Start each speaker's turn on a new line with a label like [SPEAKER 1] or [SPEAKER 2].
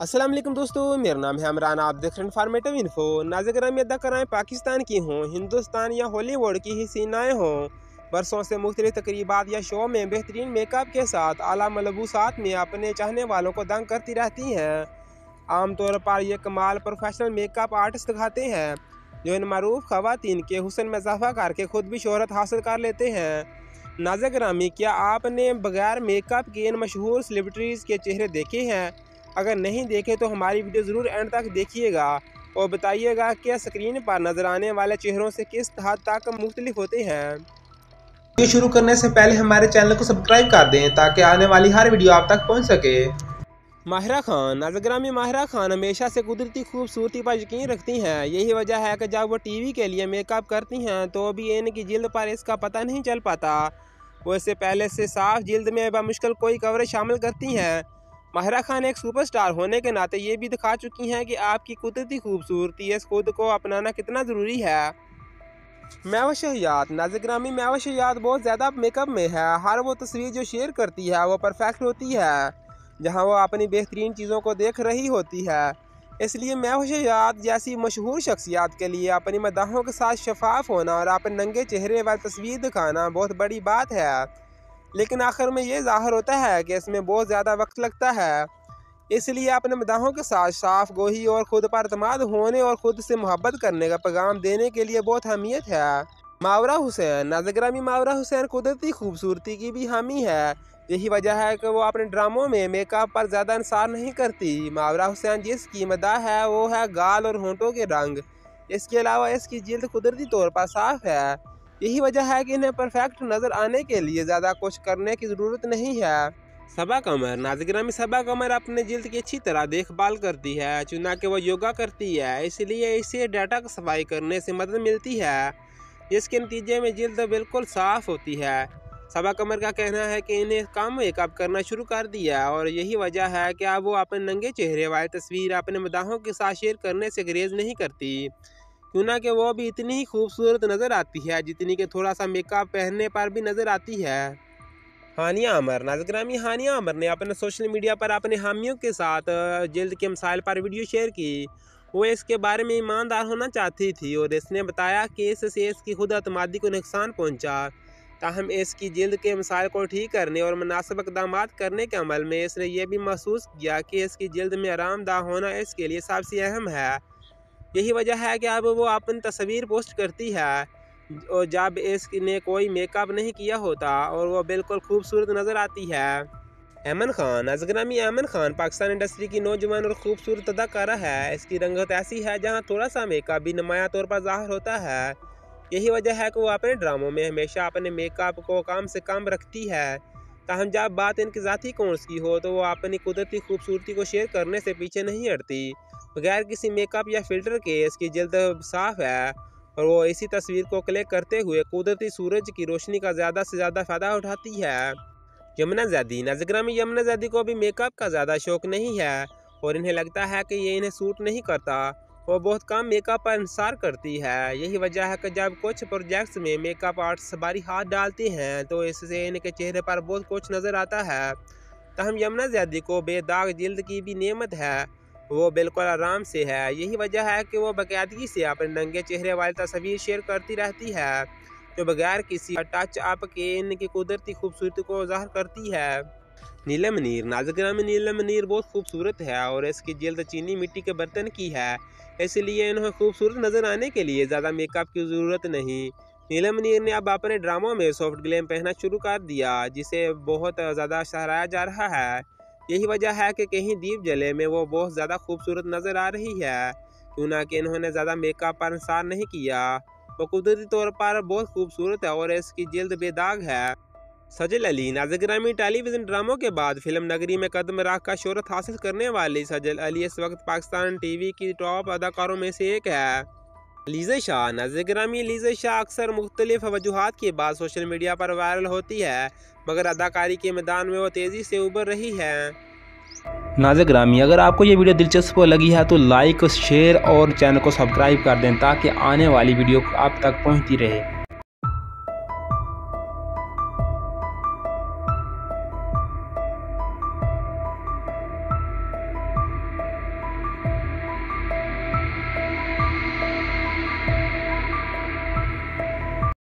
[SPEAKER 1] अस्सलाम वालेकुम दोस्तों, मेरा नाम है इमरान। आप देख रहे हैं इन्फॉर्मेटिव इन्फो। नाज़िक अदा कराएँ पाकिस्तान की हों, हिंदुस्तान या हॉलीवुड की ही सीनाएँ हों, बरसों से मुख्तलिफ तकरीबात या शो में बेहतरीन मेकअप के साथ आला मलबूसात में अपने चाहने वालों को दंग करती रहती हैं। आमतौर पर यह कमाल प्रोफेशनल मेकअप आर्टिस्ट दिखाते हैं, जो इन मरूफ खवातीन के हुस्न में इजाफा करके खुद भी शोहरत हासिल कर लेते हैं। नाज़िक ग्रामी, क्या आपने बगैर मेकअप के इन मशहूर सेलिब्रिटीज़ के चेहरे देखे हैं? अगर नहीं देखे तो हमारी वीडियो ज़रूर एंड तक देखिएगा और बताइएगा कि स्क्रीन पर नज़र आने वाले चेहरों से किस हद तक मुख्तलिफ होते हैं। वीडियो शुरू करने से पहले हमारे चैनल को सब्सक्राइब कर दें ताकि आने वाली हर वीडियो आप तक पहुंच सके। माहिरा खान। नाज़िक ग्रामी, माहिरा खान हमेशा से कुदरती खूबसूरती पर यकीन रखती हैं। यही वजह है कि जब वो टीवी के लिए मेकअप करती हैं तो भी इनकी जिल्द पर इसका पता नहीं चल पाता। वो इससे पहले से साफ जिल्द में बमुश्किल कोई कवरेज शामिल करती हैं। माहिरा खान एक सुपरस्टार होने के नाते ये भी दिखा चुकी हैं कि आपकी कुदरती खूबसूरती इस खुद को अपनाना कितना ज़रूरी है। महवशयात। नाज़िक ग्रामी, महवशयात बहुत ज़्यादा मेकअप में है। हर वो तस्वीर जो शेयर करती है वो परफेक्ट होती है, जहां वो अपनी बेहतरीन चीज़ों को देख रही होती है। इसलिए महवशयात जैसी मशहूर शख्सियात के लिए अपनी मदाहों के साथ शफाफ होना और अपने नंगे चेहरे वाली तस्वीर दिखाना बहुत बड़ी बात है। लेकिन आखिर में ये ज़ाहिर होता है कि इसमें बहुत ज़्यादा वक्त लगता है। इसलिए अपने मदाहों के साथ साफ गोही और ख़ुद पर अतमाद होने और ख़ुद से मोहब्बत करने का पैगाम देने के लिए बहुत अहमियत है। मावरा हुसैन। नाज़िक ग्रामी, मावरा हुसैन कुदरती खूबसूरती की भी हामी है। यही वजह है कि वो अपने ड्रामों में मेकअप पर ज़्यादा इंसार नहीं करती। मावरा हुसैन जिसकी मदाह है वो है गाल और होंठों के रंग। इसके अलावा इसकी जिल्द कुदरती तौर पर साफ़ है। यही वजह है कि इन्हें परफेक्ट नज़र आने के लिए ज़्यादा कुछ करने की ज़रूरत नहीं है। सबा कमर। नाज़िक ग्रामी, सबा कमर अपने जिल्द की अच्छी तरह देखभाल करती है, चुनाकि वो योगा करती है। इसलिए इसे डाटा की सफाई करने से मदद मिलती है, जिसके नतीजे में जिल्द बिल्कुल साफ़ होती है। सबा कमर का कहना है कि इन्हें कम मेकअप करना शुरू कर दिया और यही वजह है कि अब वो अपने नंगे चेहरे वाली तस्वीर अपने मदाहों के साथ शेयर करने से गुरेज नहीं करती, क्योंकि कि वो भी इतनी ही खूबसूरत नज़र आती है जितनी कि थोड़ा सा मेकअप पहनने पर भी नज़र आती है। हानिया अमर। नाज़िक ग्रामी, हानिया अमर ने अपने सोशल मीडिया पर अपने हामियों के साथ जिल्द के मसाइल पर वीडियो शेयर की। वो इसके बारे में ईमानदार होना चाहती थी और इसने बताया कि इससे इसकी खुद अतमादी को नुकसान पहुंचा। ताहम इसकी जिल्द के मसाइल को ठीक करने और मुनासिब इक़दाम करने के अमल में इसने ये भी महसूस किया कि इसकी जिल्द में आरामदाह होना इसके लिए सबसे अहम है। यही वजह है कि अब वो अपनी तस्वीर पोस्ट करती है और जब इसने कोई मेकअप नहीं किया होता और वो बिल्कुल खूबसूरत नज़र आती है। ऐमन खान। नाज़िक ग्रामी, ऐमन खान पाकिस्तान इंडस्ट्री की नौजवान और खूबसूरत अदाकारा है। इसकी रंगत ऐसी है जहां थोड़ा सा मेकअप भी नुमाया तौर पर ज़ाहिर होता है। यही वजह है कि वो अपने ड्रामों में हमेशा अपने मेकअप को कम से कम रखती है। ताहम जब बात इनकी ज़ाती कोर्स की हो तो वो अपनी कुदरती खूबसूरती को शेयर करने से पीछे नहीं हटती। बगैर किसी मेकअप या फिल्टर के इसकी जल्द साफ़ है और वो इसी तस्वीर को क्लिक करते हुए कुदरती सूरज की रोशनी का ज़्यादा से ज़्यादा फ़ायदा उठाती है। यमुना ज़ैदी। नाज़िक ग्रामी, यमुना ज़ैदी को भी मेकअप का ज़्यादा शौक नहीं है और इन्हें लगता है कि ये इन्हें सूट नहीं करता। वो बहुत कम मेकअप पर इंसार करती है। यही वजह है कि जब कुछ प्रोजेक्ट्स में मेकअप आर्टिस्ट बारी हाथ डालते हैं तो इससे इनके चेहरे पर बहुत कुछ नज़र आता है। ताहम यमुना ज़ैदी को बेदाग जिल्द की भी नेमत है, वो बिल्कुल आराम से है। यही वजह है कि वो बाकायदगी से अपने नंगे चेहरे वाली तस्वीर शेयर करती रहती है, जो बगैर किसी टच अप के इनकी कुदरती खूबसूरती को ज़ाहिर करती है। नीलम नीर। नाज़िक ग्रामी, नीलम नीर बहुत खूबसूरत है और इसकी जिल्द चीनी मिट्टी के बर्तन की है, इसलिए इन्हें खूबसूरत नज़र आने के लिए ज़्यादा मेकअप की ज़रूरत नहीं। नीलम नीर ने अब अपने ड्रामों में सॉफ्ट ग्लेम पहनना शुरू कर दिया, जिसे बहुत ज़्यादा सराहा जा रहा है। यही वजह है कि कहीं दीप जले में वो बहुत ज़्यादा खूबसूरत नज़र आ रही है, क्योंकि इन्होंने ज़्यादा मेकअप पर इंसार नहीं किया। वो कुदरती तौर पर बहुत खूबसूरत है और इसकी जिल्द बेदाग है। सजल अली। नाज़िक ग्रामी, टेलीविज़न ड्रामों के बाद फिल्म नगरी में कदम रख कर शोहरत हासिल करने वाली सजल अली इस वक्त पाकिस्तान टीवी की टॉप अदाकारों में से एक है। लीज़ा शाह। नाज़िक ग्रामी, लीज़ा शाह अक्सर मुख्तलिफ वजूहात के बाद सोशल मीडिया पर वायरल होती है, मगर अदाकारी के मैदान में वो तेज़ी से उभर रही है।
[SPEAKER 2] नाज़िक ग्रामी, अगर आपको ये वीडियो दिलचस्प लगी है तो लाइक, शेयर और चैनल को सब्सक्राइब कर दें ताकि आने वाली वीडियो आप तक पहुंचती रहे।